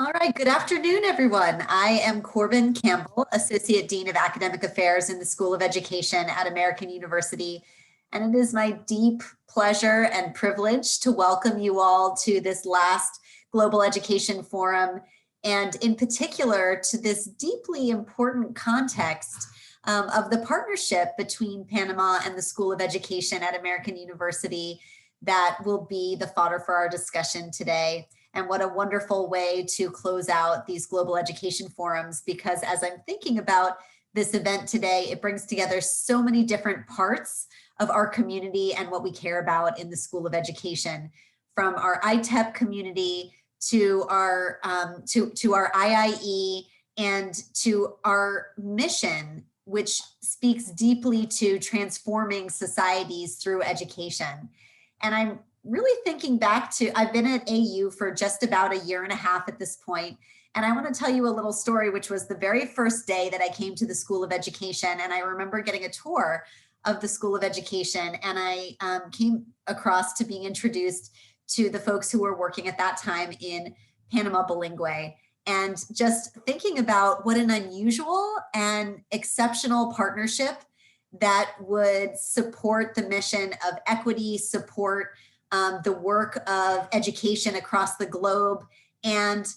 All right, good afternoon, everyone. I am Corbin Campbell, Associate Dean of Academic Affairs in the School of Education at American University. And it is my deep pleasure and privilege to welcome you all to this last Global Education Forum, and in particular to this deeply important context of the partnership between Panama and the School of Education at American University that will be the fodder for our discussion today. And what a wonderful way to close out these global education forums, because as I'm thinking about this event today, it brings together so many different parts of our community and what we care about in the School of Education, from our Itep community to our IIE and to our mission, which speaks deeply to transforming societies through education. And I'm really thinking back to, I've been at AU for just about a year and a half at this point. And I want to tell you a little story, which was the very first day that I came to the School of Education. And I remember getting a tour of the School of Education. And I came across to being introduced to the folks who were working at that time in Panama Bilingüe. And just thinking about what an unusual and exceptional partnership that would support the mission of equity, support the work of education across the globe, and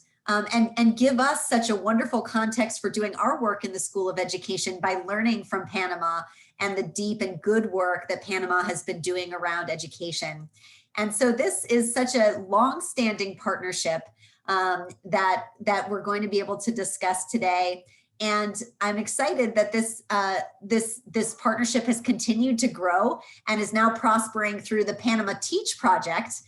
give us such a wonderful context for doing our work in the School of Education by learning from Panama and the deep and good work that Panama has been doing around education. And so this is such a long-standing partnership that we're going to be able to discuss today. And I'm excited that this partnership has continued to grow and is now prospering through the Panamateach project,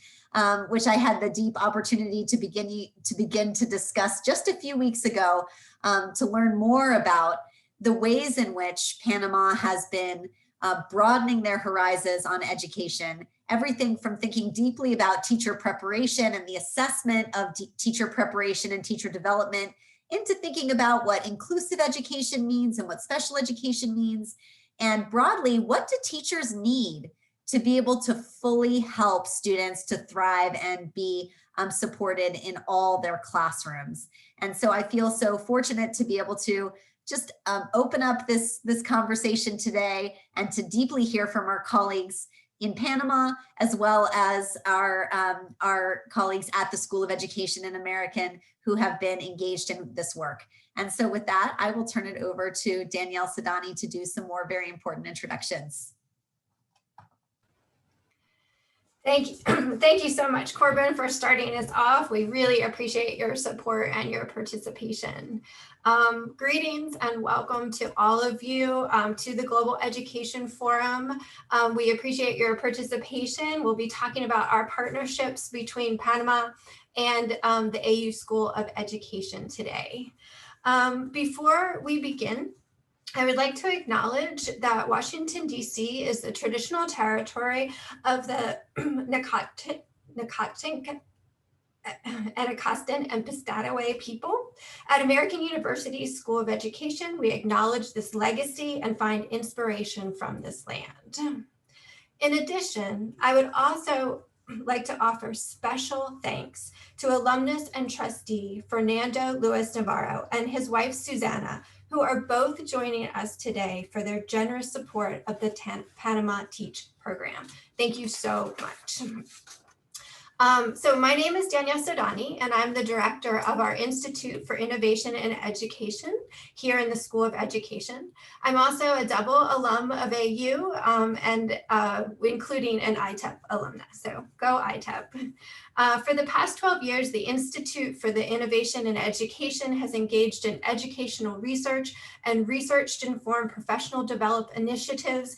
which I had the deep opportunity to begin to discuss just a few weeks ago, to learn more about the ways in which Panama has been broadening their horizons on education. Everything from thinking deeply about teacher preparation and the assessment of teacher preparation and teacher development, into thinking about what inclusive education means and what special education means. And broadly, what do teachers need to be able to fully help students to thrive and be supported in all their classrooms? And so I feel so fortunate to be able to just open up this conversation today and to deeply hear from our colleagues in Panama, as well as our colleagues at the School of Education in American who have been engaged in this work. And so with that, I will turn it over to Danielle Sodani to do some more very important introductions. Thank you. Thank you so much, Corbin, for starting us off. We really appreciate your support and your participation. Greetings and welcome to all of you to the Global Education Forum. We appreciate your participation. We'll be talking about our partnerships between Panama and the AU School of Education today. Before we begin, I would like to acknowledge that Washington, D.C. is the traditional territory of the Nakatink, Anacostan, and Piscataway people. At American University's School of Education, we acknowledge this legacy and find inspiration from this land. In addition, I would also like to offer special thanks to alumnus and trustee Fernando Luis Navarro and his wife Susanna, who are both joining us today for their generous support of the Panamateach program. Thank you so much. So my name is Danielle Sodani, and I'm the director of our Institute for Innovation and Education here in the School of Education. I'm also a double alum of AU and including an Itep alumna, so go Itep. For the past 12 years, the Institute for the Innovation and Education has engaged in educational research and research-informed professional development initiatives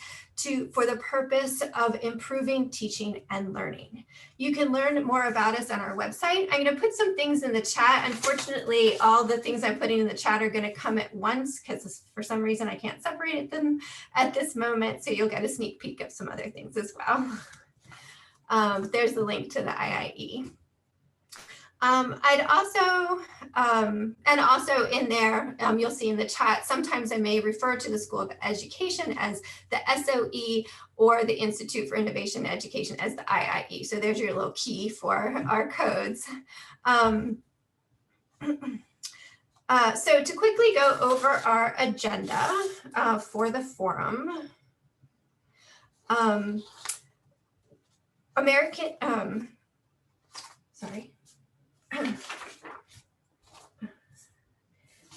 for the purpose of improving teaching and learning. You can learn more about us on our website. I'm going to put some things in the chat. Unfortunately, all the things I'm putting in the chat are going to come at once because for some reason I can't separate them at this moment. So you'll get a sneak peek of some other things as well. There's the link to the IIE. I'd also, and also in there, you'll see in the chat, sometimes I may refer to the School of Education as the SOE or the Institute for Innovation and Education as the IIE. So there's your little key for our codes. So to quickly go over our agenda for the forum,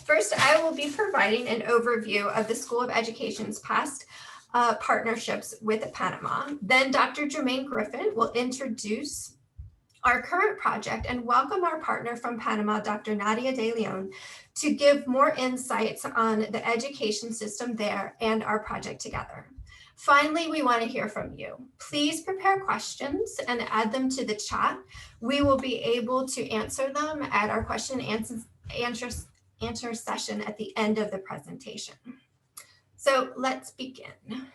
First, I will be providing an overview of the School of Education's past partnerships with Panama. Then Dr. Jermain Griffin will introduce our current project and welcome our partner from Panama, Dr. Nadia de Leon, to give more insights on the education system there and our project together. Finally, we want to hear from you. Please prepare questions and add them to the chat. We will be able to answer them at our question and answer session at the end of the presentation. So let's begin.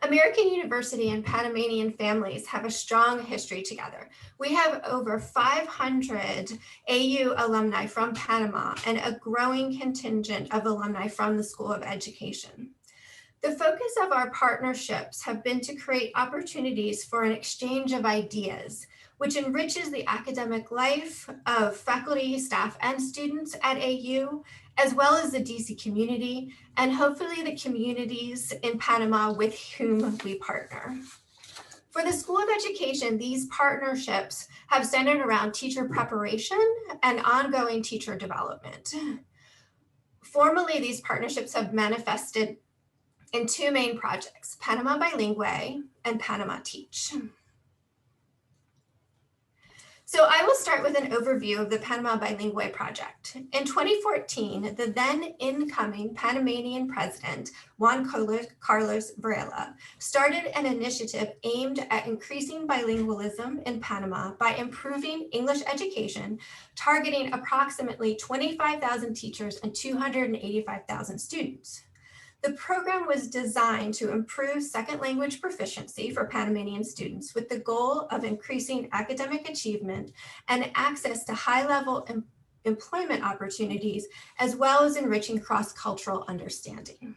American University and Panamanian families have a strong history together. We have over 500 AU alumni from Panama and a growing contingent of alumni from the School of Education. The focus of our partnerships have been to create opportunities for an exchange of ideas, which enriches the academic life of faculty, staff, and students at AU, as well as the DC community, and hopefully the communities in Panama with whom we partner. For the School of Education, these partnerships have centered around teacher preparation and ongoing teacher development. Formally, these partnerships have manifested in two main projects, Panama Bilingüe and Panamateach. So I will start with an overview of the Panama Bilingüe project. In 2014, the then incoming Panamanian president, Juan Carlos Varela, started an initiative aimed at increasing bilingualism in Panama by improving English education, targeting approximately 25,000 teachers and 285,000 students. The program was designed to improve second language proficiency for Panamanian students with the goal of increasing academic achievement and access to high-level employment opportunities, as well as enriching cross-cultural understanding.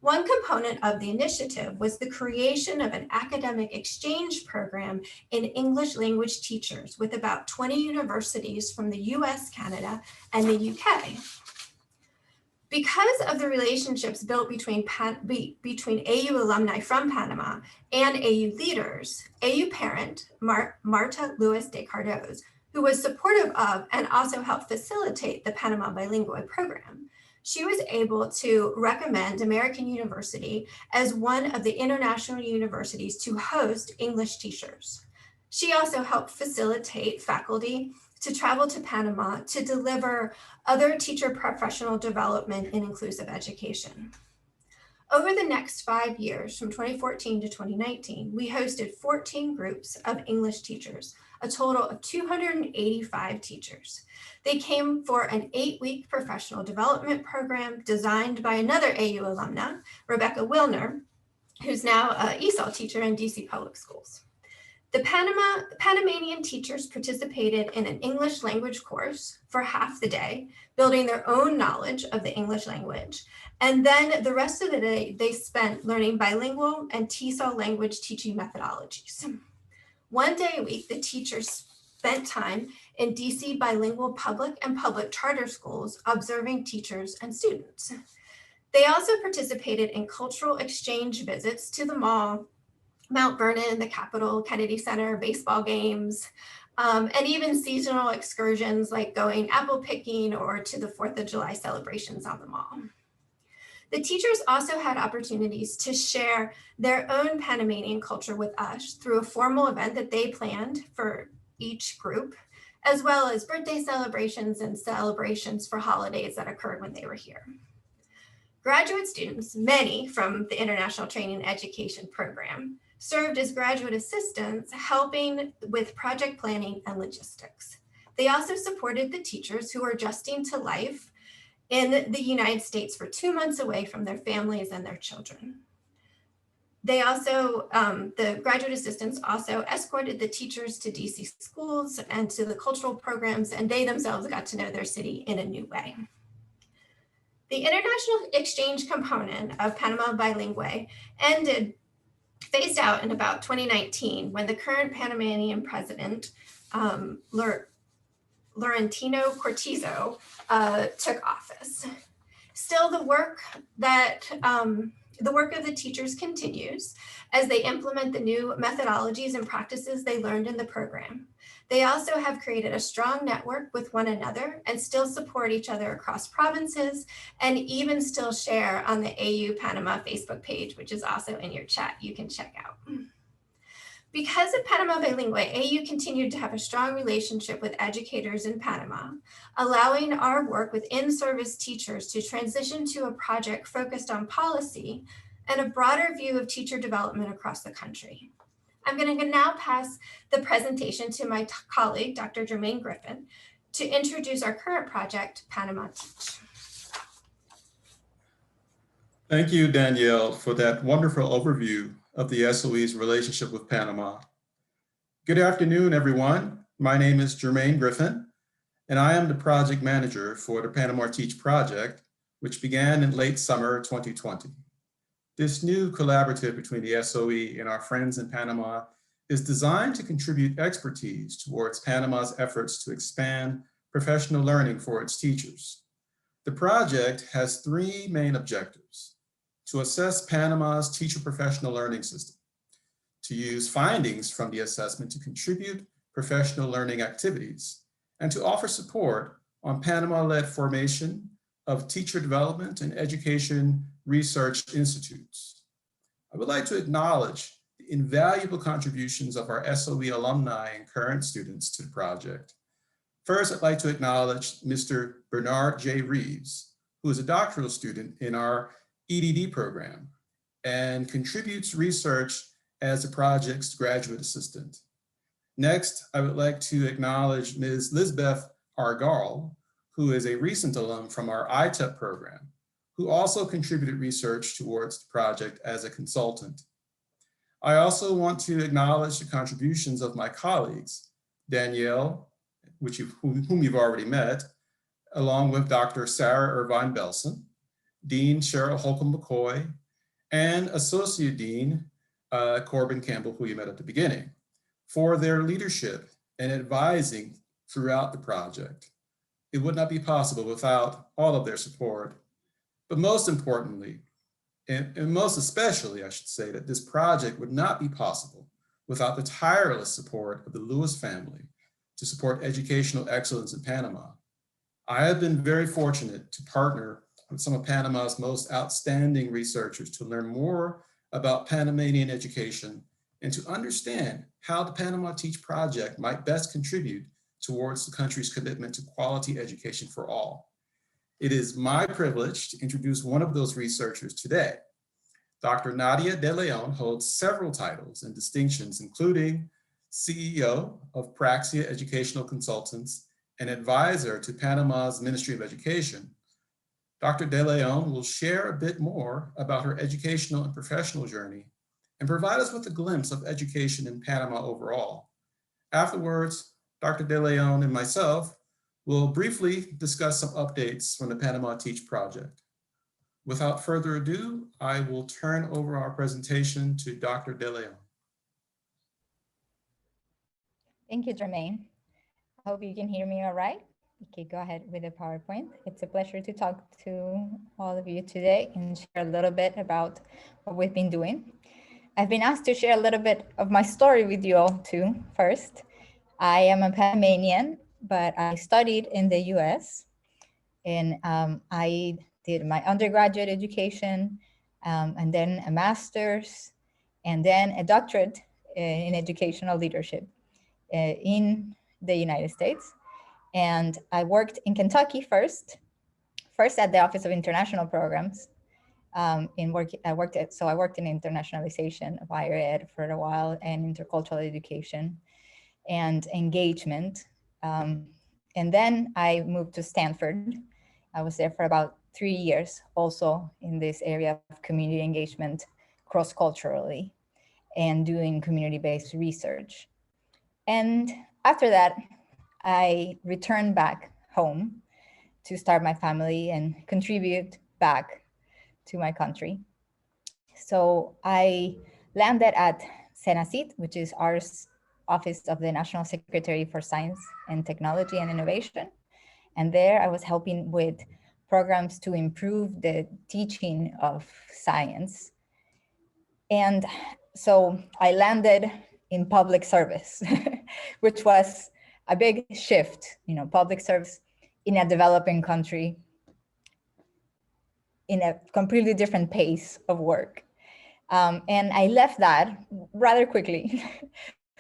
One component of the initiative was the creation of an academic exchange program in English language teachers with about 20 universities from the US, Canada, and the UK. Because of the relationships built between AU alumni from Panama and AU leaders, AU parent Marta Luis de Cardoz, who was supportive of and also helped facilitate the Panama Bilingüe program, she was able to recommend American University as one of the international universities to host English teachers. She also helped facilitate faculty to travel to Panama to deliver other teacher professional development in inclusive education. Over the next 5 years, from 2014 to 2019, we hosted 14 groups of English teachers, a total of 285 teachers. They came for an 8-week professional development program designed by another AU alumna, Rebecca Wilner, who's now an ESOL teacher in DC Public Schools. The Panamanian teachers participated in an English language course for half the day, building their own knowledge of the English language. And then the rest of the day, they spent learning bilingual and TESOL language teaching methodologies. 1 day a week, the teachers spent time in DC bilingual public and public charter schools, observing teachers and students. They also participated in cultural exchange visits to the mall, Mount Vernon, the Capitol, Kennedy Center, baseball games, and even seasonal excursions like going apple picking or to the 4th of July celebrations on the mall. The teachers also had opportunities to share their own Panamanian culture with us through a formal event that they planned for each group, as well as birthday celebrations and celebrations for holidays that occurred when they were here. Graduate students, many from the International Training and Education Program, served as graduate assistants, helping with project planning and logistics. They also supported the teachers who were adjusting to life in the United States for 2 months away from their families and their children. They also, the graduate assistants also escorted the teachers to DC schools and to the cultural programs, and they themselves got to know their city in a new way. The international exchange component of Panama Bilingüe phased out in about 2019 when the current Panamanian president, Laurentino Cortizo took office. Still, the work of the teachers continues as they implement the new methodologies and practices they learned in the program. They also have created a strong network with one another and still support each other across provinces, and even still share on the AU Panama Facebook page, which is also in your chat, you can check out. Because of Panama Bilingüe, AU continued to have a strong relationship with educators in Panama, allowing our work with in-service teachers to transition to a project focused on policy and a broader view of teacher development across the country. I'm going to now pass the presentation to my colleague, Dr. Jermain Griffin, to introduce our current project, Panamateach. Thank you, Danielle, for that wonderful overview of the SOE's relationship with Panama. Good afternoon, everyone. My name is Jermain Griffin, and I am the project manager for the Panamateach project, which began in late summer 2020. This new collaborative between the SOE and our friends in Panama is designed to contribute expertise towards Panama's efforts to expand professional learning for its teachers. The project has three main objectives: to assess Panama's teacher professional learning system, to use findings from the assessment to contribute professional learning activities, and to offer support on Panama-led formation of teacher development and education research institutes. I would like to acknowledge the invaluable contributions of our SOE alumni and current students to the project. First, I'd like to acknowledge Mr. Bernard J. Reeves, who is a doctoral student in our EDD program and contributes research as the project's graduate assistant. Next, I would like to acknowledge Ms. Lisbeth Argal, who is a recent alum from our Itep program, who also contributed research towards the project as a consultant. I also want to acknowledge the contributions of my colleagues, Danielle, whom you've already met, along with Dr. Sarah Irvine Belson, Dean Cheryl Holcomb McCoy, and Associate Dean Corbin Campbell, who you met at the beginning, for their leadership and advising throughout the project. It would not be possible without all of their support. But most importantly, and most especially, I should say, that this project would not be possible without the tireless support of the Lewis family to support educational excellence in Panama. I have been very fortunate to partner with some of Panama's most outstanding researchers to learn more about Panamanian education and to understand how the Panamateach project might best contribute towards the country's commitment to quality education for all. It is my privilege to introduce one of those researchers today. Dr. Nadia de Leon holds several titles and distinctions, including CEO of Praxia Educational Consultants and advisor to Panama's Ministry of Education. Dr. de Leon will share a bit more about her educational and professional journey and provide us with a glimpse of education in Panama overall. Afterwards, Dr. de Leon and myself will briefly discuss some updates from the Panamateach project. Without further ado, I will turn over our presentation to Dr. de Leon. Thank you, Jermain. I hope you can hear me all right. Okay, go ahead with the PowerPoint. It's a pleasure to talk to all of you today and share a little bit about what we've been doing. I've been asked to share a little bit of my story with you all too. First, I am a Panamanian, but I studied in the US, and I did my undergraduate education, and then a master's, and then a doctorate in educational leadership in the United States. And I worked in Kentucky first at the Office of International Programs. I worked in internationalization of higher ed for a while, and intercultural education and engagement. And then I moved to Stanford. I was there for about 3 years, also in this area of community engagement cross-culturally and doing community-based research. And after that, I returned back home to start my family and contribute back to my country. So I landed at Senacit, which is ours Office of the National Secretary for Science and Technology and Innovation. And there I was helping with programs to improve the teaching of science. And so I landed in public service, which was a big shift, public service in a developing country, in a completely different pace of work. And I left that rather quickly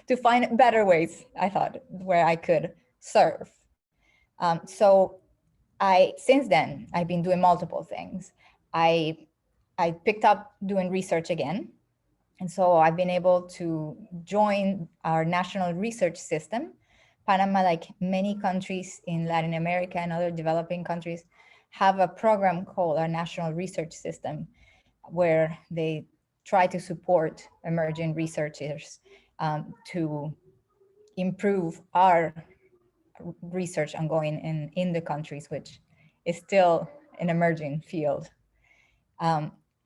to find better ways, I thought, where I could serve. So since then, I've been doing multiple things. I picked up doing research again. And so I've been able to join our national research system. Panama, like many countries in Latin America and other developing countries, have a program called our national research system, where they try to support emerging researchers to improve our research ongoing in the countries, which is still an emerging field.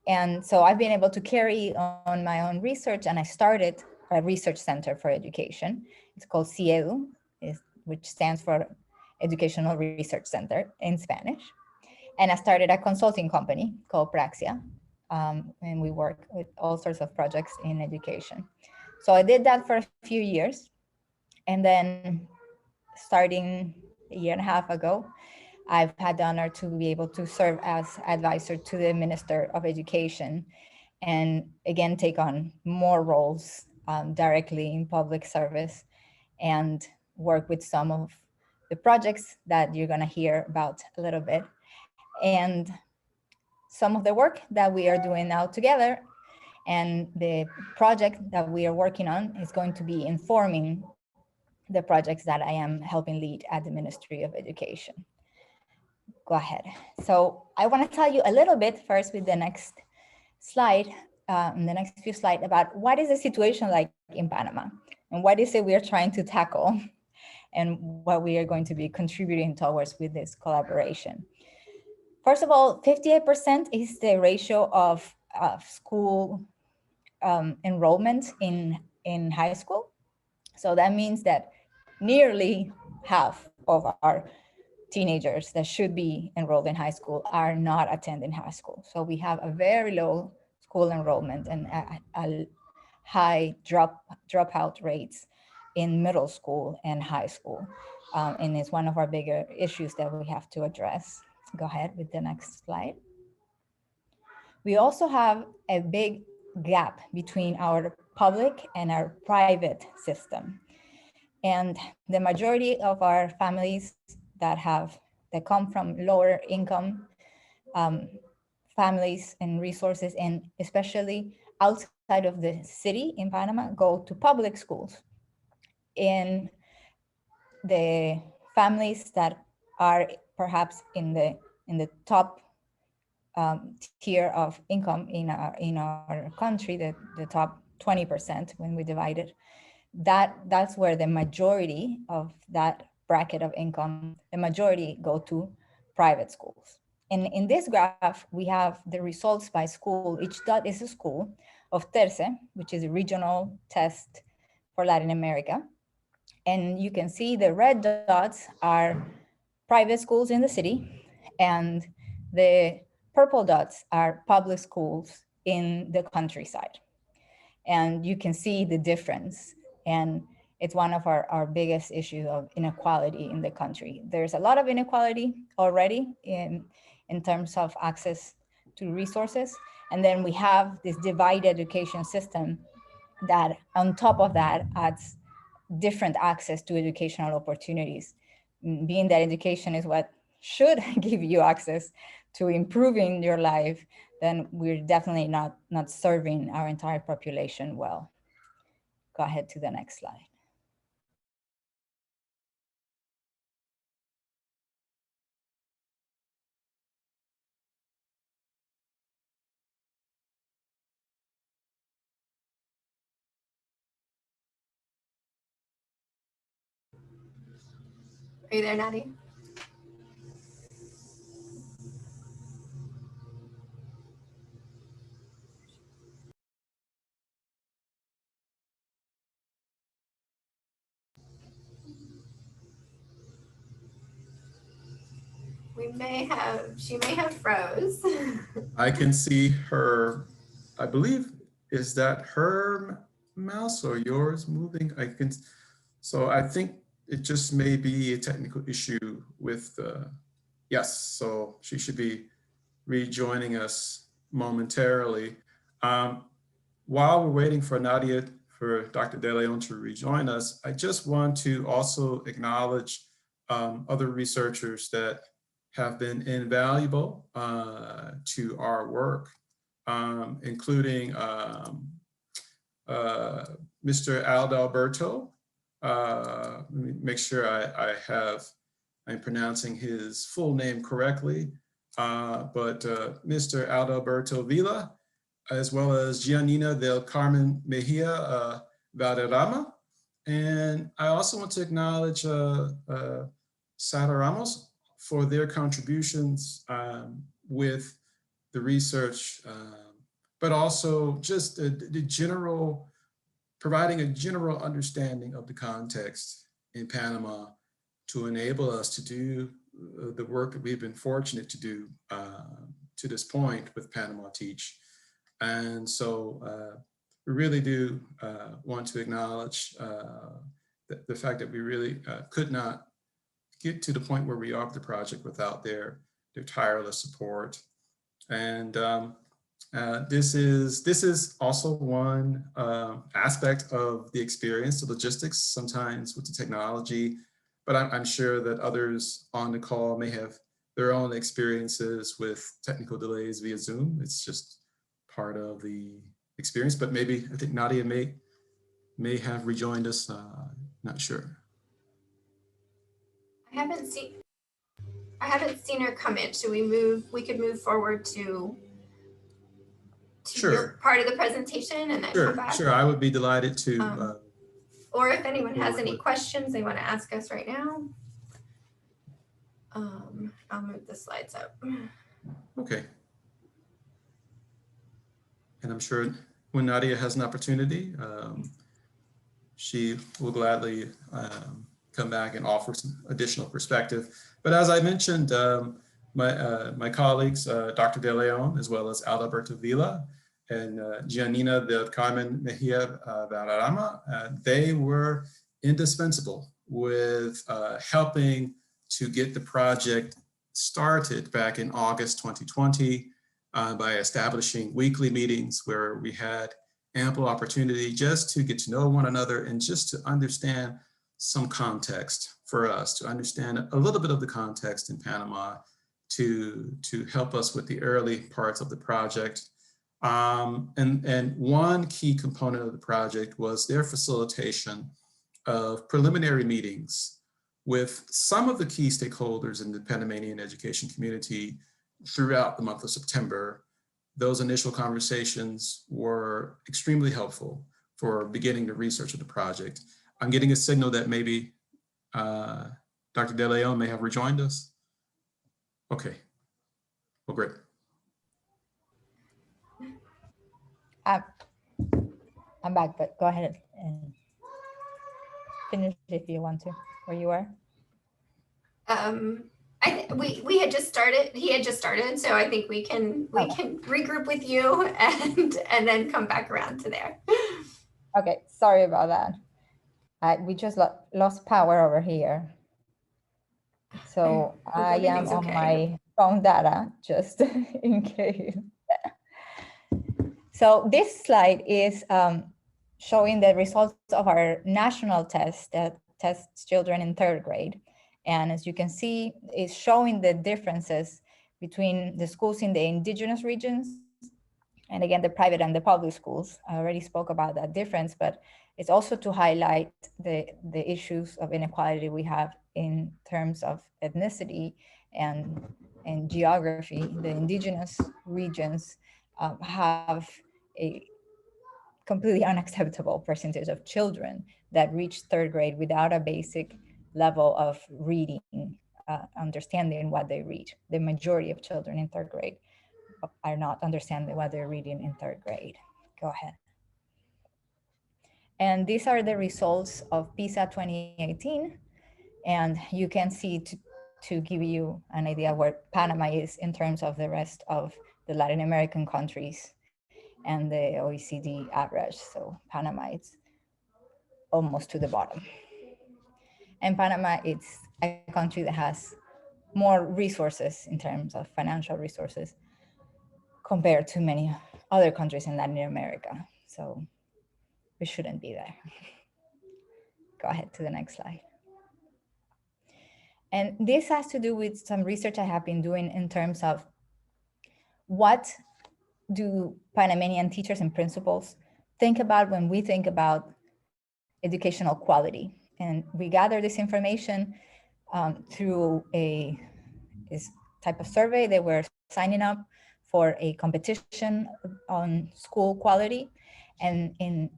And so I've been able to carry on my own research, and I started a research center for education. It's called CIEDU, which stands for Educational Research Center in Spanish. And I started a consulting company called Praxia, and we work with all sorts of projects in education. So I did that for a few years, and then starting a year and a half ago, I've had the honor to be able to serve as advisor to the Minister of Education, and again, take on more roles directly in public service and work with some of the projects that you're gonna hear about a little bit. And some of the work that we are doing now together and the project that we are working on is going to be informing the projects that I am helping lead at the Ministry of Education. Go ahead. So I want to tell you a little bit first with the next slide, in the next few slides, about what is the situation like in Panama and what is it we are trying to tackle and what we are going to be contributing towards with this collaboration. First of all, 58% is the ratio of school enrollment in high school. So that means that nearly half of our teenagers that should be enrolled in high school are not attending high school. So we have a very low school enrollment and a high dropout rates in middle school and high school. And it's one of our bigger issues that we have to address. Go ahead with the next slide. We also have a big gap between our public and our private system. And the majority of our families that come from lower income families and resources, and especially outside of the city in Panama, go to public schools. In the families that are perhaps in the top tier of income in our country, the top 20% when we divide it, that's where the majority of that bracket of income, the majority go to private schools. And in this graph, we have the results by school. Each dot is a school of TERCE, which is a regional test for Latin America. And you can see the red dots are private schools in the city, and the purple dots are public schools in the countryside. And you can see the difference. And it's one of our biggest issues of inequality in the country. There's a lot of inequality already in terms of access to resources. And then we have this divided education system that on top of that adds different access to educational opportunities, being that education is what should give you access to improving your life, then we're definitely not serving our entire population well. Go ahead to the next slide. Are you there, Nadia? She may have froze. I can see her, I believe, is that her mouse or yours moving? So I think it just may be a technical issue with, yes, so she should be rejoining us momentarily. While we're waiting for Nadia, for Dr. De Leon to rejoin us, I just want to also acknowledge other researchers that have been invaluable to our work, including Mr. Adalberto. Let me make sure I'm pronouncing his full name correctly, but Mr. Adalberto Villa, as well as Giannina del Carmen Mejia Valderrama. And I also want to acknowledge Sara Ramos for their contributions with the research, but also just the general, providing a general understanding of the context in Panama to enable us to do the work that we've been fortunate to do to this point with Panamateach. And so we really do want to acknowledge the fact that we really could not get to the point where we are with the project without their tireless support. And this is also one aspect of the experience, the logistics, sometimes with the technology, but I'm sure that others on the call may have their own experiences with technical delays via Zoom. It's just part of the experience, but maybe I think Nadia may have rejoined us, not sure. I haven't seen her come in. Should we could move forward to Sure. Your part of the presentation and then come back? Sure, I would be delighted to. Or if anyone has any questions they want to ask us right now. I'll move the slides up. Okay. And I'm sure when Nadia has an opportunity, she will gladly come back and offer some additional perspective. But as I mentioned, my colleagues, Dr. De Leon, as well as Adalberto Villa and Giannina del Carmen Mejia Valderrama, they were indispensable with helping to get the project started back in August 2020 by establishing weekly meetings where we had ample opportunity just to get to know one another and just to understand some context for us, to understand a little bit of the context in Panama to help us with the early parts of the project. And one key component of the project was their facilitation of preliminary meetings with some of the key stakeholders in the Panamanian education community throughout the month of September. Those initial conversations were extremely helpful for beginning the research of the project. I'm getting a signal that maybe Dr. De Leon may have rejoined us. Okay, well, great. I'm back, but go ahead and finish if you want to, where you are. We had just started. He had just started, so I think we can regroup with you and then come back around to there. Okay, sorry about that. We just lost power over here, so I am on my phone data just in case. So this slide is showing the results of our national test that tests children in 3rd grade. And as you can see, it's showing the differences between the schools in the indigenous regions and again, the private and the public schools. I already spoke about that difference, but it's also to highlight the issues of inequality we have in terms of ethnicity and geography. The indigenous regions have a completely unacceptable percentage of children that reach 3rd grade without a basic level of reading, understanding what they read. The majority of children in 3rd grade are not understanding what they're reading in 3rd grade. Go ahead. And these are the results of PISA 2018. And you can see to give you an idea where Panama is in terms of the rest of the Latin American countries and the OECD average. So Panama is almost to the bottom. And Panama, it's a country that has more resources in terms of financial resources compared to many other countries in Latin America. So we shouldn't be there. Go ahead to the next slide. And this has to do with some research I have been doing in terms of what do Panamanian teachers and principals think about when we think about educational quality. And we gather this information through this type of survey. They were signing up for a competition on school quality. And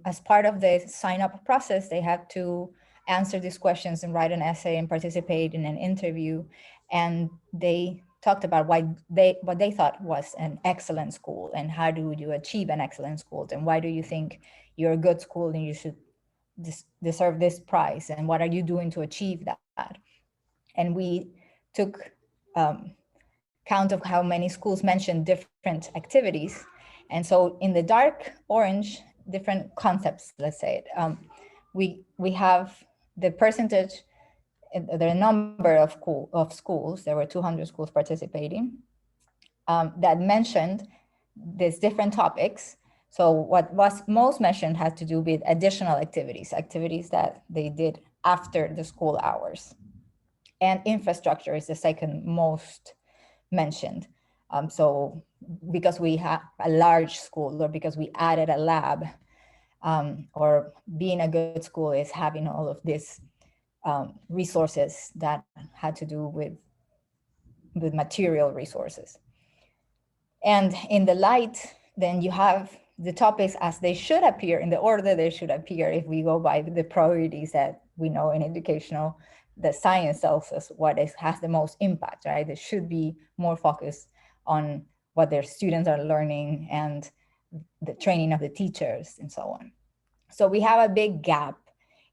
as part of the sign up process, they had to answer these questions and write an essay and participate in an interview. And they talked about what they thought was an excellent school and how do you achieve an excellent school, and why do you think you're a good school and you should deserve this prize, and what are you doing to achieve that. And we took count of how many schools mentioned different activities. And so in the dark orange, different concepts, let's say it, we have the percentage, the number of schools, there were 200 schools participating, that mentioned these different topics. So what was most mentioned had to do with additional activities that they did after the school hours. And infrastructure is the second most mentioned. So because we have a large school, or because we added a lab, or being a good school is having all of these resources that had to do with material resources. And in the light, then you have the topics as they should appear, in the order they should appear, if we go by the priorities that we know in educational, the science tells us what has the most impact, right? They should be more focused on what their students are learning and the training of the teachers and so on. So we have a big gap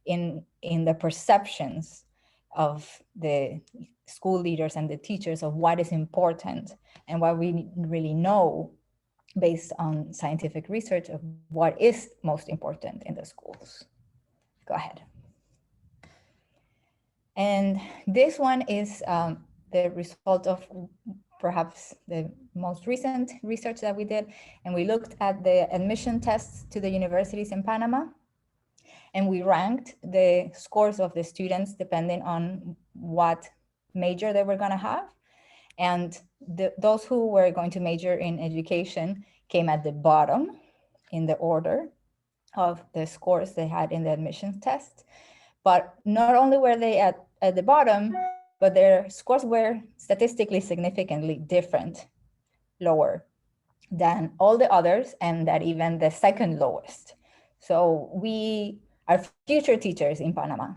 in the perceptions of the school leaders and the teachers of what is important and what we really know based on scientific research of what is most important in the schools. Go ahead. And this one is the result of perhaps the most recent research that we did. And we looked at the admission tests to the universities in Panama. And we ranked the scores of the students depending on what major they were going to have. And those who were going to major in education came at the bottom in the order of the scores they had in the admissions test. But not only were they at the bottom, but their scores were statistically significantly different, lower than all the others, and that even the second lowest. So our future teachers in Panama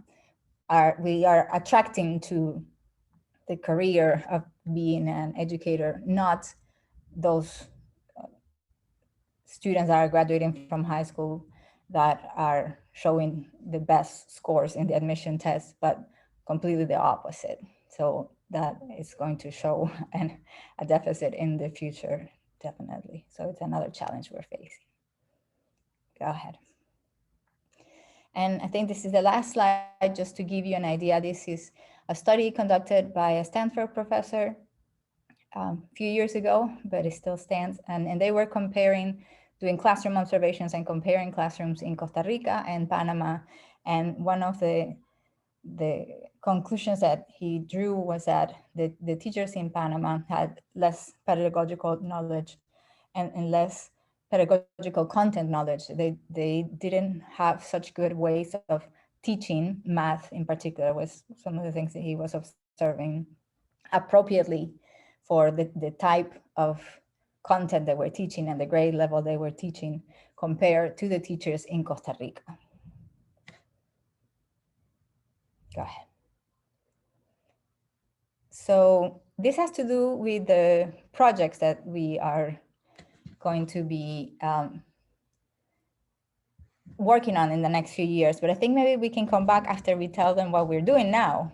we are attracting to the career of being an educator, not those students that are graduating from high school that are showing the best scores in the admission test, but completely the opposite. So that is going to show a deficit in the future, definitely. So it's another challenge we're facing. Go ahead. And I think this is the last slide, just to give you an idea. This is a study conducted by a Stanford professor a few years ago, but it still stands. And they were doing classroom observations and comparing classrooms in Costa Rica and Panama. And one of the conclusions that he drew was that the teachers in Panama had less pedagogical knowledge and less pedagogical content knowledge. They didn't have such good ways of teaching. Math in particular was some of the things that he was observing appropriately for the type of content they were teaching and the grade level they were teaching compared to the teachers in Costa Rica. Go ahead. So this has to do with the projects that we are going to be working on in the next few years, but I think maybe we can come back after we tell them what we're doing now.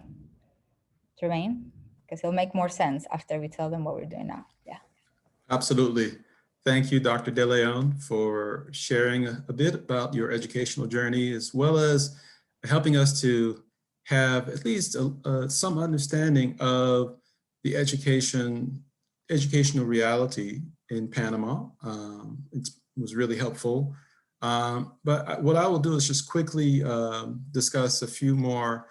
Jermain? Because it'll make more sense after we tell them what we're doing now. Yeah. Absolutely. Thank you, Dr. De Leon, for sharing a bit about your educational journey, as well as helping us to have at least some understanding of the educational reality in Panama. It was really helpful. But what I will do is just quickly discuss a few more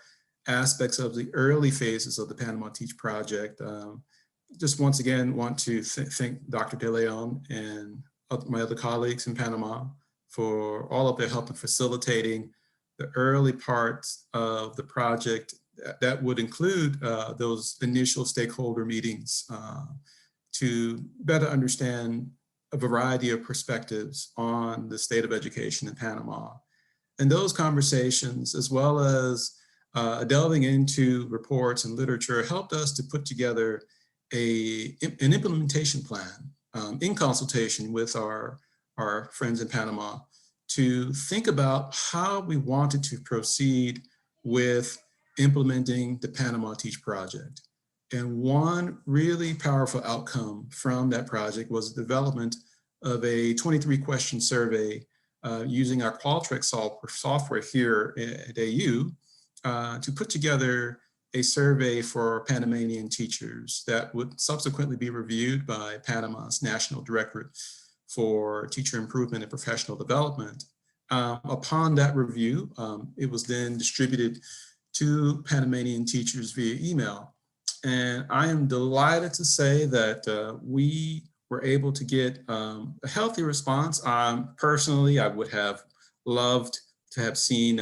aspects of the early phases of the Panamateach project. Just once again want to thank Dr. De Leon and my other colleagues in Panama for all of their help in facilitating the early parts of the project that would include those initial stakeholder meetings to better understand a variety of perspectives on the state of education in Panama. And those conversations, as well as delving into reports and literature, helped us to put together an implementation plan in consultation with our friends in Panama to think about how we wanted to proceed with implementing the Panamateach project. And one really powerful outcome from that project was the development of a 23-question survey using our Qualtrics software here at AU to put together a survey for Panamanian teachers that would subsequently be reviewed by Panama's National Directorate for Teacher Improvement and Professional Development. Upon that review, it was then distributed to Panamanian teachers via email. And I am delighted to say that we were able to get a healthy response. Personally, I would have loved to have seen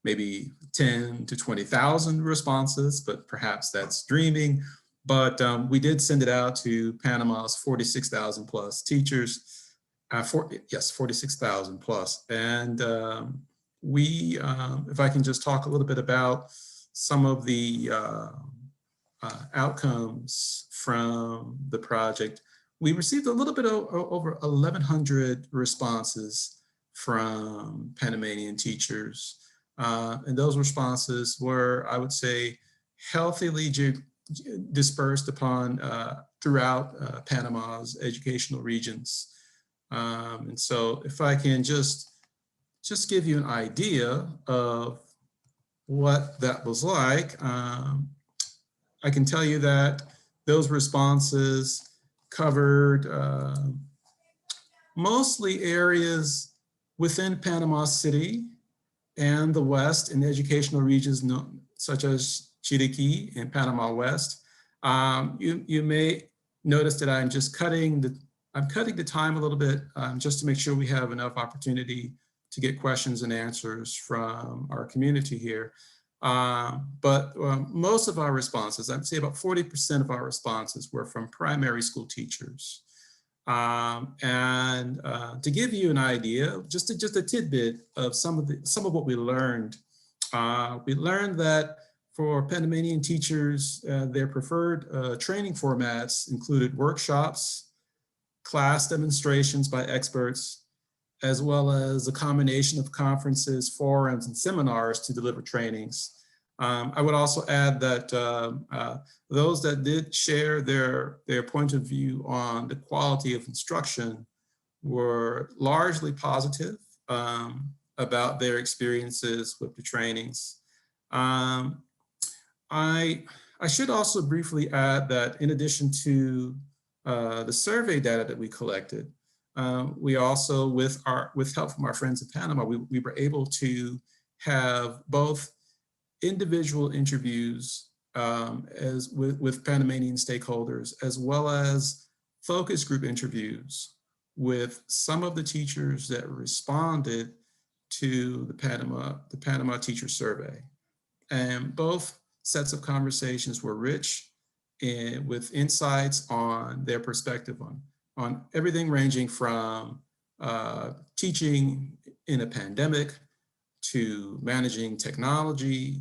maybe 10 to 20,000 responses, but perhaps that's dreaming. But we did send it out to Panama's 46,000 plus teachers. 46,000 plus. And we, if I can just talk a little bit about some of the outcomes from the project, we received a little bit over 1,100 responses from Panamanian teachers. And those responses were, I would say, healthily dispersed upon throughout Panama's educational regions. And so if I can just give you an idea of what that was like, I can tell you that those responses covered mostly areas within Panama City and the West in educational regions such as Chiriquí and Panama West. You may notice that I'm cutting the time a little bit just to make sure we have enough opportunity to get questions and answers from our community here. But most of our responses, I'd say about 40% of our responses were from primary school teachers. And to give you an idea, just a tidbit of some of what we learned that for Panamanian teachers, their preferred training formats included workshops, class demonstrations by experts, as well as a combination of conferences, forums, and seminars to deliver trainings. I would also add that those that did share their point of view on the quality of instruction were largely positive about their experiences with the trainings. I should also briefly add that in addition to the survey data that we collected, we also, with help from our friends in Panama, we were able to have both individual interviews with Panamanian stakeholders, as well as focus group interviews with some of the teachers that responded to the Panama teacher survey. And both sets of conversations were rich with insights on their perspective on everything ranging from teaching in a pandemic to managing technology,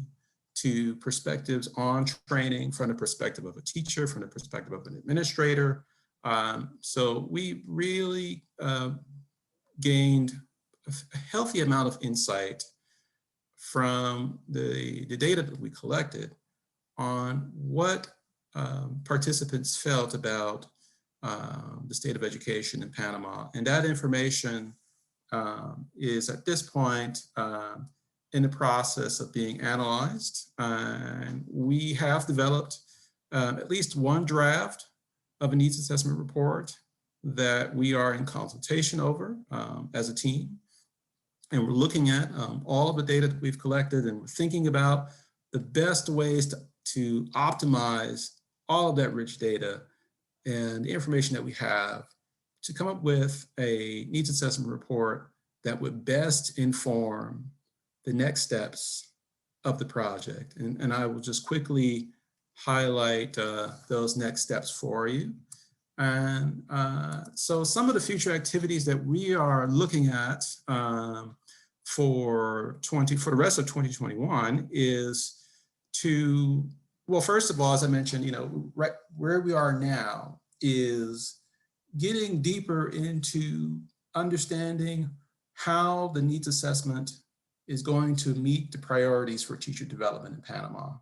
to perspectives on training from the perspective of a teacher, from the perspective of an administrator. So we really gained a healthy amount of insight from the data that we collected. on what participants felt about the state of education in Panama. And that information is at this point in the process of being analyzed. And we have developed at least one draft of a needs assessment report that we are in consultation over as a team. And we're looking at all of the data that we've collected, and we're thinking about the best ways to optimize all of that rich data and the information that we have to come up with a needs assessment report that would best inform the next steps of the project. And I will just quickly highlight those next steps for you. And so some of the future activities that we are looking at for the rest of 2021 is to, well, first of all, as I mentioned, right where we are now is getting deeper into understanding how the needs assessment is going to meet the priorities for teacher development in Panama.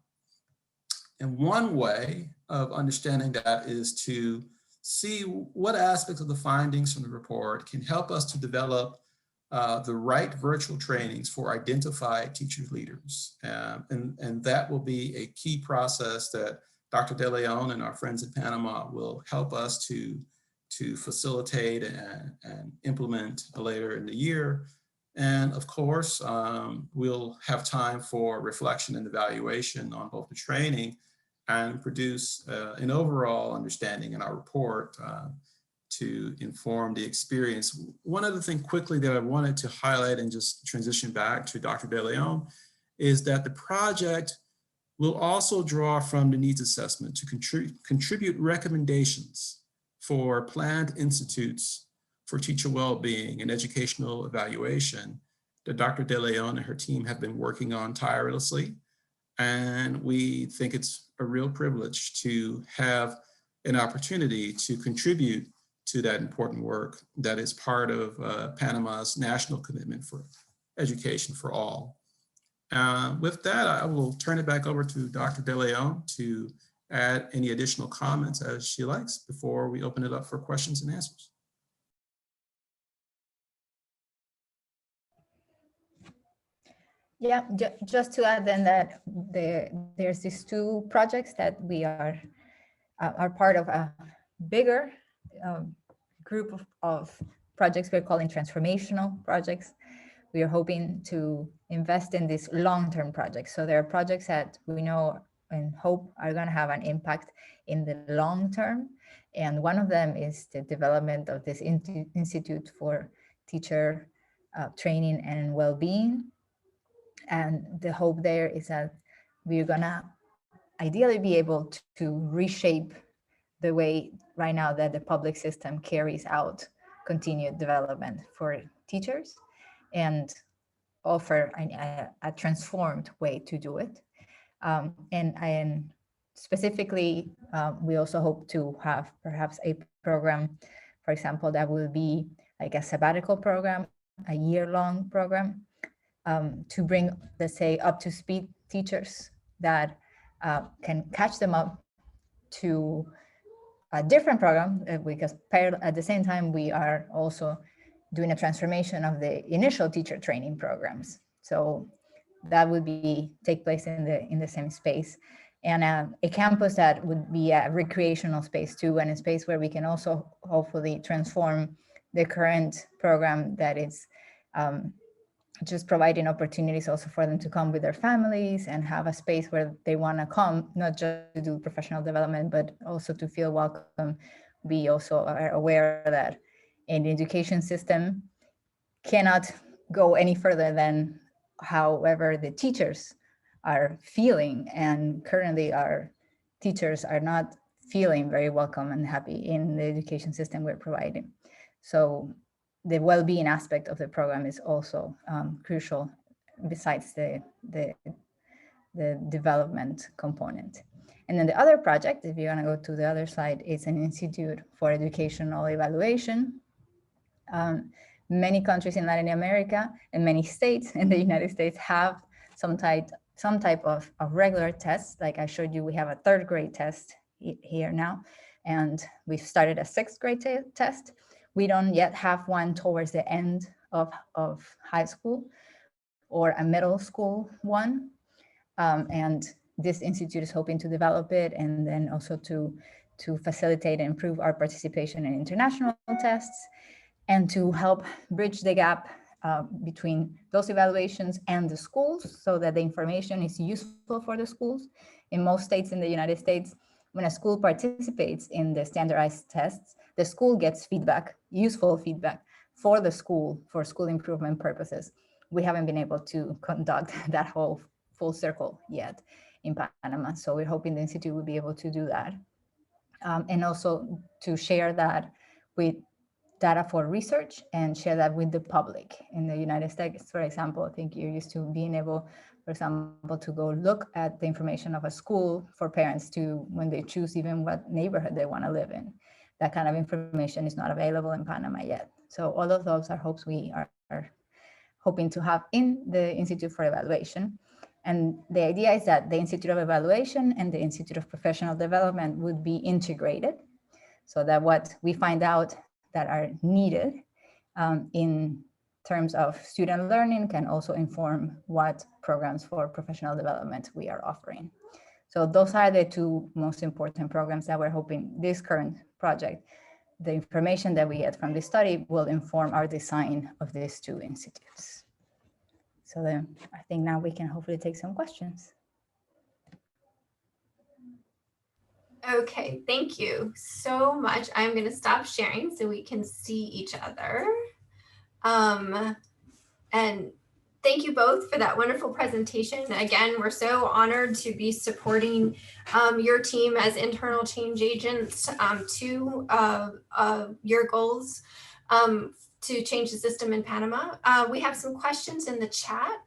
And one way of understanding that is to see what aspects of the findings from the report can help us to develop the right virtual trainings for identified teacher leaders. And that will be a key process that Dr. De Leon and our friends in Panama will help us to facilitate and implement later in the year. And of course, we'll have time for reflection and evaluation on both the training and produce an overall understanding in our report to inform the experience. One other thing quickly that I wanted to highlight and just transition back to Dr. De Leon is that the project will also draw from the needs assessment to contribute recommendations for planned institutes for teacher well-being and educational evaluation that Dr. De Leon and her team have been working on tirelessly. And we think it's a real privilege to have an opportunity to contribute to that important work that is part of Panama's national commitment for education for all. With that, I will turn it back over to Dr. De Leon to add any additional comments as she likes before we open it up for questions and answers. Yeah, just to add then that there's these two projects that we are part of a bigger group of projects we're calling transformational projects. We are hoping to invest in these long-term projects. So there are projects that we know and hope are going to have an impact in the long term. And one of them is the development of this Institute for Teacher Training and Well-being. And the hope there is that we're going to ideally be able to reshape the way right now that the public system carries out continued development for teachers and offer a transformed way to do it. And specifically, we also hope to have perhaps a program, for example, that will be like a sabbatical program, a year-long program, to bring, let's say, up to speed teachers that can catch them up to a different program, because at the same time, we are also doing a transformation of the initial teacher training programs. So that would take place in the same space. And a campus that would be a recreational space too, and a space where we can also hopefully transform the current program that is just providing opportunities also for them to come with their families and have a space where they want to come, not just to do professional development, but also to feel welcome. We also are aware that an education system cannot go any further than however the teachers are feeling. And currently our teachers are not feeling very welcome and happy in the education system we're providing. So the well-being aspect of the program is also crucial besides the development component. And then the other project, if you want to go to the other side, is an Institute for Educational Evaluation. Many countries in Latin America and many states in the United States have some some type of regular tests. Like I showed you, we have a 3rd grade test here now, and we've started a 6th grade test. We don't yet have one towards the end of high school or a middle school one. And this institute is hoping to develop it, and then also to facilitate and improve our participation in international tests, and to help bridge the gap between those evaluations and the schools, so that the information is useful for the schools. In most states in the United States, when a school participates in the standardized tests, the school gets feedback, useful feedback for the school, for school improvement purposes. We haven't been able to conduct that whole full circle yet in Panama. So we're hoping the Institute will be able to do that. And also to share that with data for research and share that with the public. In the United States, for example, I think you're used to being able, for example, to go look at the information of a school for parents to, when they choose even what neighborhood they want to live in. That kind of information is not available in Panama yet. So all of those are hopes we are hoping to have in the Institute for Evaluation. And the idea is that the Institute of Evaluation and the Institute of Professional Development would be integrated, so that what we find out that are needed in terms of student learning can also inform what programs for professional development we are offering. So those are the 2 most important programs that we're hoping this current project, the information that we get from this study, will inform our design of these 2 institutes. So then I think now we can hopefully take some questions. Okay, thank you so much. I'm going to stop sharing so we can see each other. And thank you both for that wonderful presentation. Again, we're so honored to be supporting your team as internal change agents to your goals to change the system in Panama. We have some questions in the chat,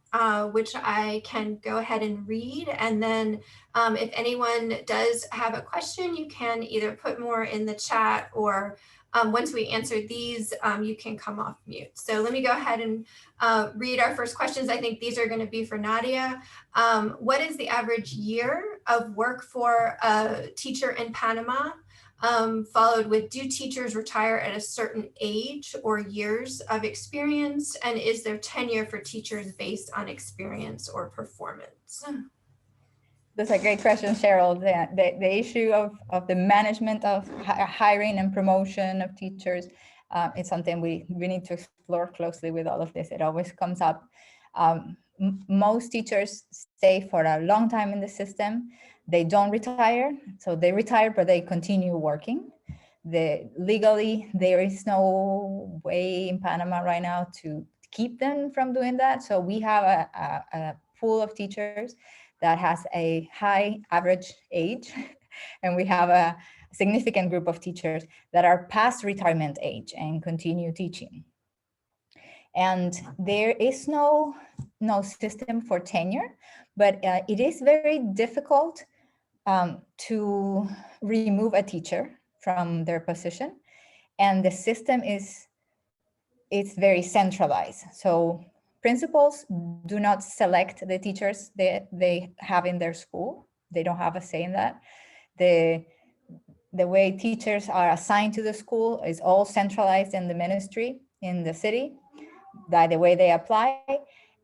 which I can go ahead and read. And then if anyone does have a question, you can either put more in the chat, or once we answer these, you can come off mute. So let me go ahead and read our first questions. I think these are going to be for Nadia. What is the average year of work for a teacher in Panama? Followed with, do teachers retire at a certain age or years of experience? And is there tenure for teachers based on experience or performance? That's a great question, Cheryl. The issue of the management of hiring and promotion of teachers is something we need to explore closely with all of this. It always comes up. Most teachers stay for a long time in the system. They don't retire. So they retire, but they continue working. Legally, there is no way in Panama right now to keep them from doing that. So we have a pool of teachers that has a high average age, and we have a significant group of teachers that are past retirement age and continue teaching. And there is no system for tenure, but it is very difficult to remove a teacher from their position. And the system it's very centralized. So principals do not select the teachers that they have in their school. They don't have a say in that. The way teachers are assigned to the school is all centralized in the ministry in the city, by the way they apply,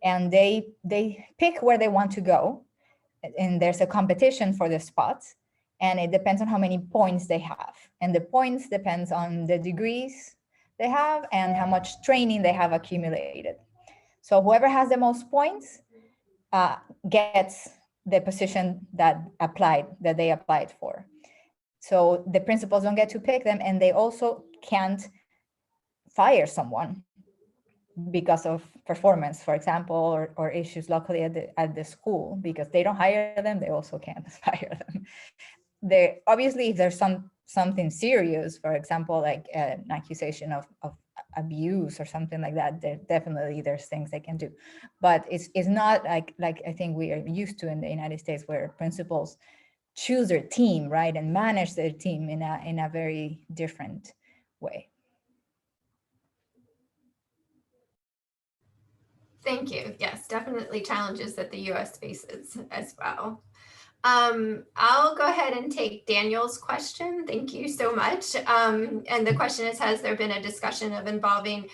and they pick where they want to go. And there's a competition for the spots, and it depends on how many points they have. And the points depends on the degrees they have and how much training they have accumulated. So whoever has the most points gets the position that they applied for. So the principals don't get to pick them, and they also can't fire someone because of performance, for example, or issues locally at the school, because they don't hire them, they also can't fire them. Obviously, if there's something serious, for example, like an accusation of abuse or something like that, there's things they can do. But it's not like I think we are used to in the United States, where principals choose their team, right, and manage their team in a very different way. Thank you. Yes, definitely challenges that the US faces as well. I'll go ahead and take Danielle's question. Thank you so much. And the question is, has there been a discussion of involving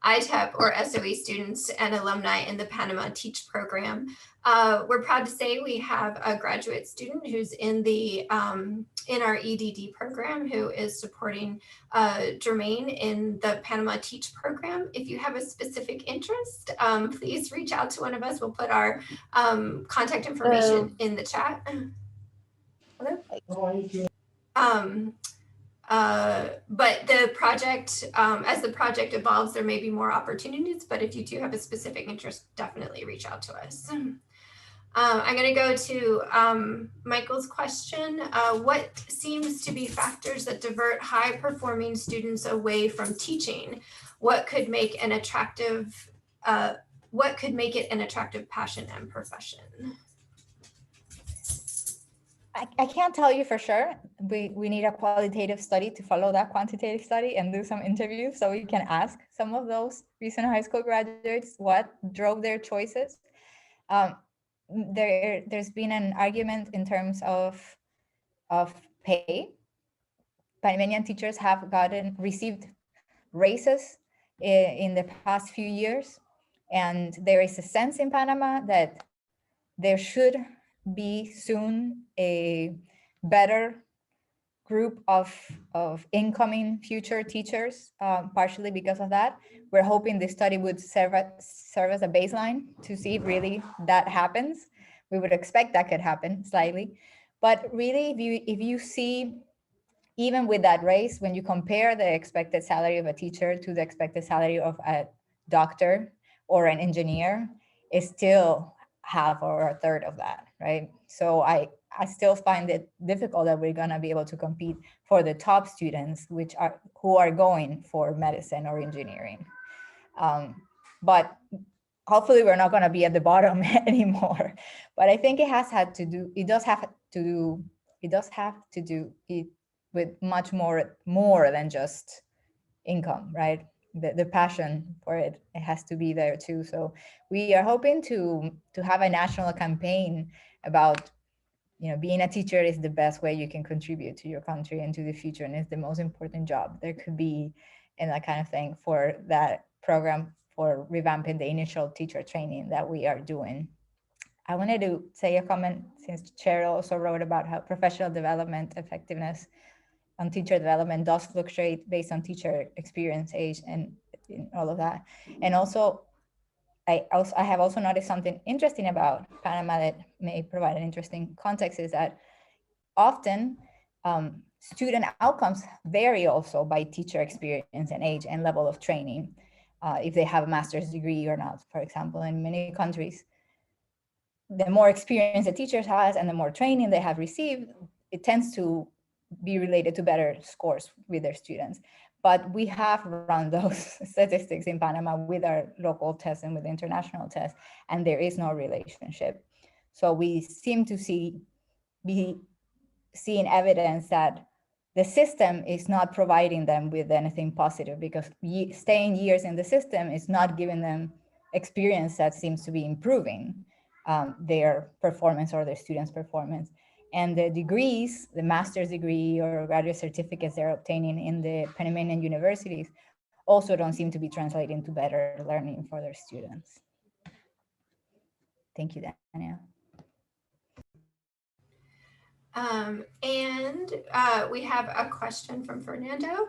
Itep or SOE students and alumni in the Panamateach program? We're proud to say we have a graduate student who's in the in our EDD program who is supporting Jermain in the Panamateach program. If you have a specific interest, please reach out to one of us. We'll put our contact information in the chat. Hello? But the project, as the project evolves, there may be more opportunities, but if you do have a specific interest, definitely reach out to us. I'm going to go to Michael's question. What seems to be factors that divert high-performing students away from teaching? What could make an attractive, what could make it an attractive passion and profession? I can't tell you for sure. We need a qualitative study to follow that quantitative study and do some interviews so we can ask some of those recent high school graduates what drove their choices. There's been an argument in terms of pay. Panamanian teachers have received raises in the past few years, and there is a sense in Panama that there should be soon a better group of incoming future teachers, partially because of that. We're hoping this study would serve as a baseline to see if really that happens. We would expect that could happen slightly. But really, if you see, even with that raise, when you compare the expected salary of a teacher to the expected salary of a doctor or an engineer, it's still half or a third of that, right? So I still find it difficult that we're going to be able to compete for the top students, who are going for medicine or engineering. But hopefully we're not going to be at the bottom anymore. But I think it does have to do it with much more than just income, right? The passion for it has to be there too. So we are hoping to have a national campaign about, being a teacher is the best way you can contribute to your country and to the future, and it's the most important job there could be, and that kind of thing, for that program for revamping the initial teacher training that we are doing. I wanted to say a comment, since Cheryl also wrote about how professional development effectiveness on teacher development does fluctuate based on teacher experience, age, and all of that. And also, I have also noticed something interesting about Panama that may provide an interesting context, is that often student outcomes vary also by teacher experience and age and level of training, if they have a master's degree or not. For example, in many countries, the more experience a teacher has and the more training they have received, it tends to be related to better scores with their students. But we have run those statistics in Panama with our local tests and with international tests, and there is no relationship. So we seem to be seeing evidence that the system is not providing them with anything positive, because staying years in the system is not giving them experience that seems to be improving their performance or their students' performance. And the degrees, the master's degree or graduate certificates they're obtaining in the Panamanian universities also don't seem to be translating to better learning for their students. Thank you, Danielle. We have a question from Fernando.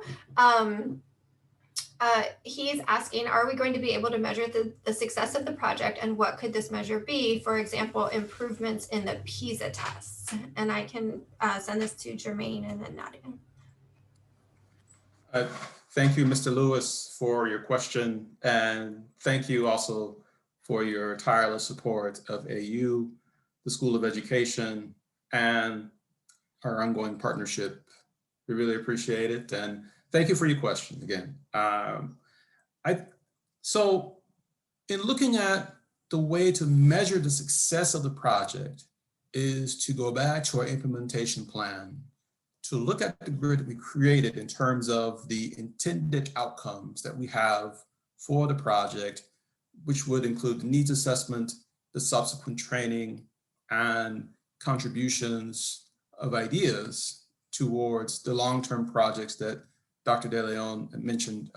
He's asking, are we going to be able to measure the success of the project, and what could this measure be? For example, improvements in the PISA tests. And I can send this to Jermain and then Nadia. Thank you, Mr. Lewis, for your question. And thank you also for your tireless support of AU, the School of Education, and our ongoing partnership. We really appreciate it. And thank you for your question again. So in looking at the way to measure the success of the project is to go back to our implementation plan, to look at the grid that we created in terms of the intended outcomes that we have for the project, which would include the needs assessment, the subsequent training, and contributions of ideas towards the long-term projects that Dr. De Leon mentioned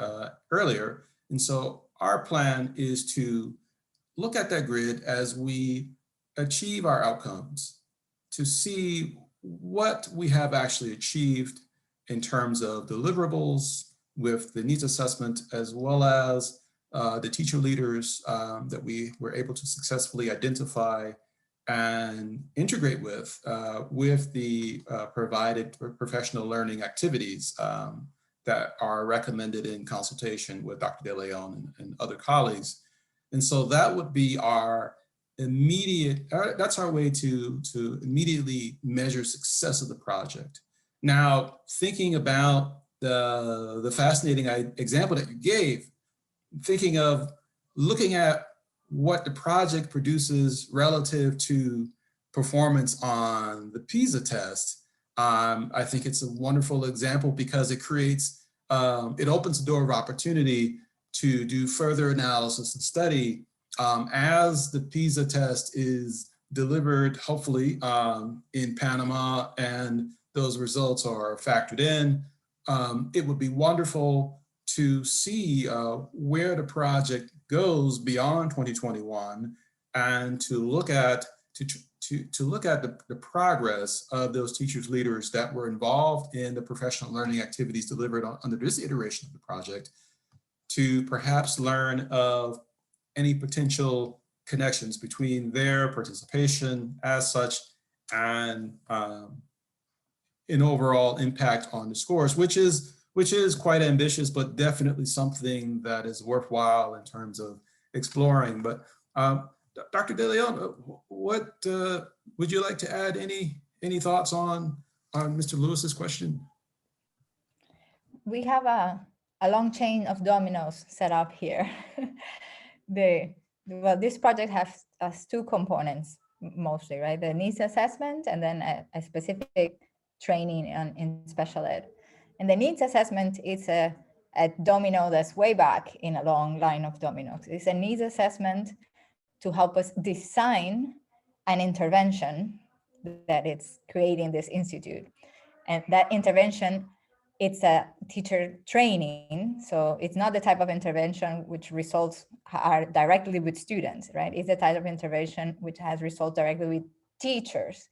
earlier. And so our plan is to look at that grid as we achieve our outcomes, to see what we have actually achieved in terms of deliverables with the needs assessment, as well as the teacher leaders that we were able to successfully identify and integrate with the provided professional learning activities that are recommended in consultation with Dr. De Leon and other colleagues. And so that would be our immediate, that's our way to immediately measure success of the project. Now, thinking about the fascinating example that you gave, thinking of looking at what the project produces relative to performance on the PISA test, I think it's a wonderful example because it creates, it opens the door of opportunity to do further analysis and study as the PISA test is delivered, hopefully, in Panama, and those results are factored in. It would be wonderful to see where the project goes beyond 2021 and to look at the progress of those teachers, leaders that were involved in the professional learning activities delivered under this iteration of the project, to perhaps learn of any potential connections between their participation as such and an overall impact on the scores, which is quite ambitious, but definitely something that is worthwhile in terms of exploring. But Dr. De Leon, what would you like to add? Any thoughts on Mr. Lewis's question? We have a long chain of dominoes set up here. Well, this project has two components mostly, right? The needs assessment and then a specific training in special ed. And the needs assessment is a domino that's way back in a long line of dominoes. It's a needs assessment to help us design an intervention that it's creating this institute. And that intervention, it's a teacher training. So it's not the type of intervention which results are directly with students, right? It's the type of intervention which has results directly with teachers.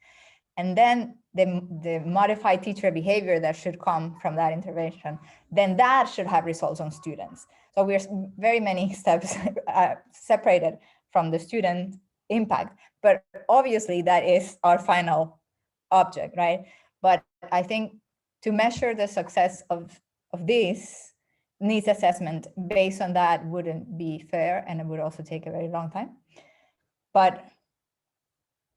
And then the modified teacher behavior that should come from that intervention, then that should have results on students. So we're very many steps separated from the student impact, but obviously that is our final object, right? But I think to measure the success of this needs assessment based on that wouldn't be fair, and it would also take a very long time. But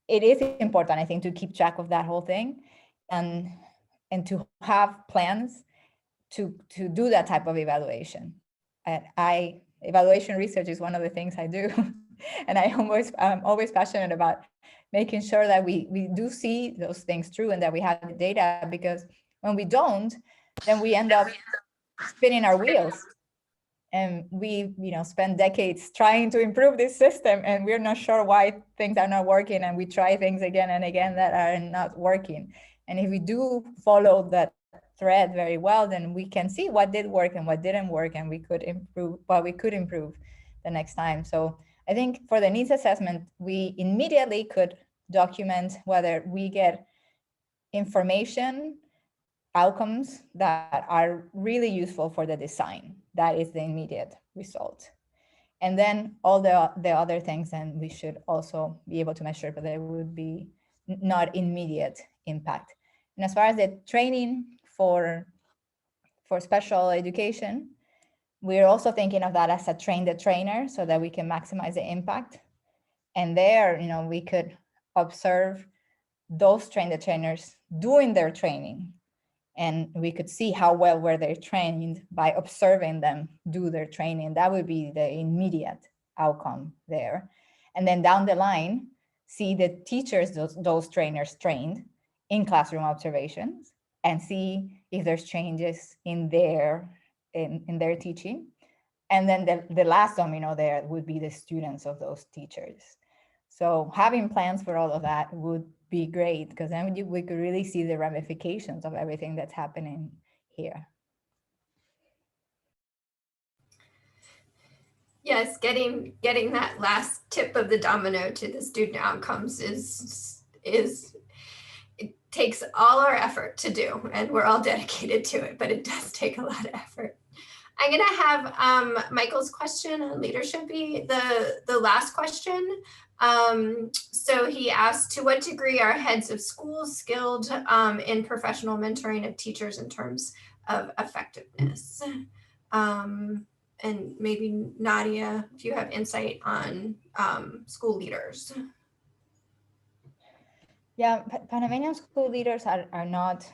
it is important, I think, to keep track of that whole thing and to have plans to do that type of evaluation. Evaluation research is one of the things I do. And I'm always passionate about making sure that we do see those things true and that we have the data, because when we don't, then we end up spinning our wheels. And we spend decades trying to improve this system, and we're not sure why things are not working, and we try things again and again that are not working. And if we do follow that thread very well, then we can see what did work and what didn't work, and we could improve what we could improve the next time. So I think for the needs assessment, we immediately could document whether we get information, outcomes that are really useful for the design. That is the immediate result. And then all the other things, then we should also be able to measure, but there would be not immediate impact. And as far as the training for special education, we're also thinking of that as a train the trainer so that we can maximize the impact. And there, we could observe those train the trainers doing their training. And we could see how well were they trained by observing them do their training. That would be the immediate outcome there. And then down the line, see the teachers those trainers trained in classroom observations and see if there's changes in their teaching. And then the last domino there would be the students of those teachers. So having plans for all of that would be great, because then we could really see the ramifications of everything that's happening here. Yes, getting that last tip of the domino to the student outcomes is it takes all our effort to do, and we're all dedicated to it, but it does take a lot of effort. I'm going to have Michael's question on leadership be the last question. So he asked, to what degree are heads of schools skilled in professional mentoring of teachers in terms of effectiveness? And maybe Nadia, if you have insight on school leaders. Yeah, Panamanian school leaders are not,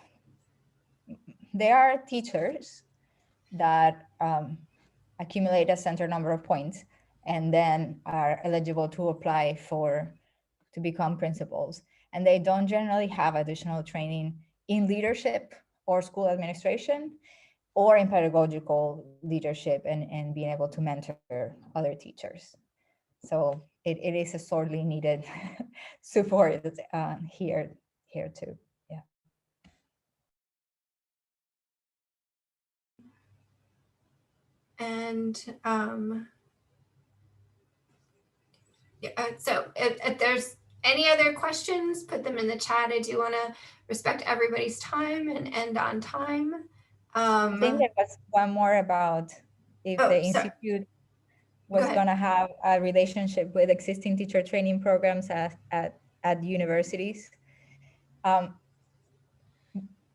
they are teachers that accumulate a certain number of points and then are eligible to apply to become principals. And they don't generally have additional training in leadership or school administration or in pedagogical leadership and being able to mentor other teachers. So it is a sorely needed support here too. Yeah. And so if there's any other questions, put them in the chat. I do want to respect everybody's time and end on time. I think there was one more about if the institute was going to have a relationship with existing teacher training programs at universities. I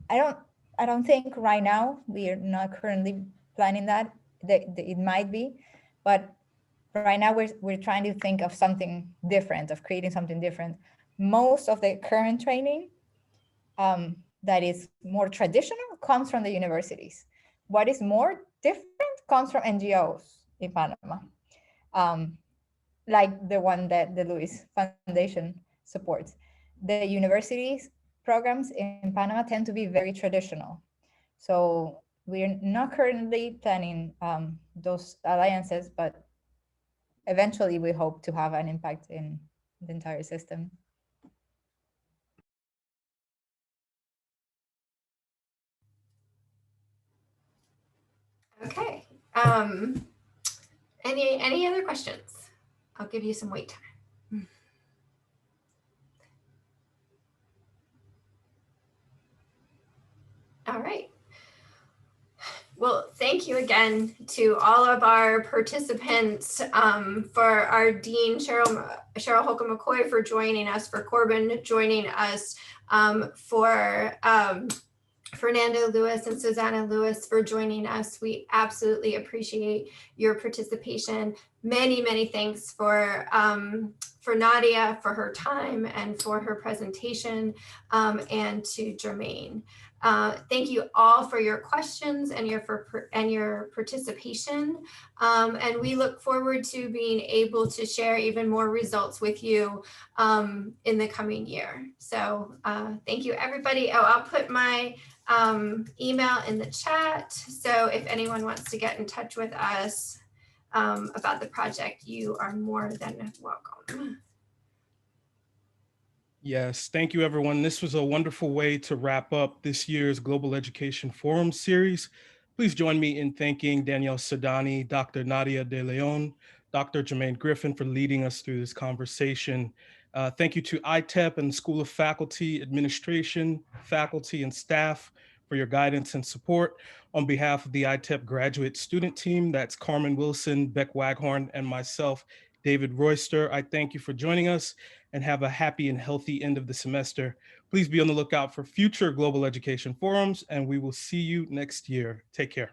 don't think right now, we are not currently planning that. It might be, but right now we're trying to think of something different, of creating something different. Most of the current training that is more traditional comes from the universities. What is more different comes from NGOs in Panama, like the one that the Lewis Foundation supports. The universities programs in Panama tend to be very traditional. So we're not currently planning those alliances, but eventually we hope to have an impact in the entire system. Okay. Any other questions? I'll give you some wait time. All right. Well, thank you again to all of our participants, for our Dean, Cheryl Holcomb McCoy, for joining us, for Corbin joining us, for Fernando Lewis and Susanna Lewis for joining us. We absolutely appreciate your participation. Many, many thanks for Nadia for her time and for her presentation, and to Jermain. Thank you all for your questions and your participation. And we look forward to being able to share even more results with you in the coming year. So thank you, everybody. Oh, I'll put my email in the chat. So if anyone wants to get in touch with us about the project, you are more than welcome. Yes, thank you, everyone. This was a wonderful way to wrap up this year's Global Education Forum series. Please join me in thanking Danielle Sodani, Dr. Nadia De Leon, Dr. Jermain Griffin for leading us through this conversation. Thank you to Itep and the School of Faculty, Administration, faculty, and staff for your guidance and support. On behalf of the Itep graduate student team, that's Carmen Wilson, Beck Waghorn, and myself, David Royster, I thank you for joining us and have a happy and healthy end of the semester. Please be on the lookout for future Global Education Forums, and we will see you next year. Take care.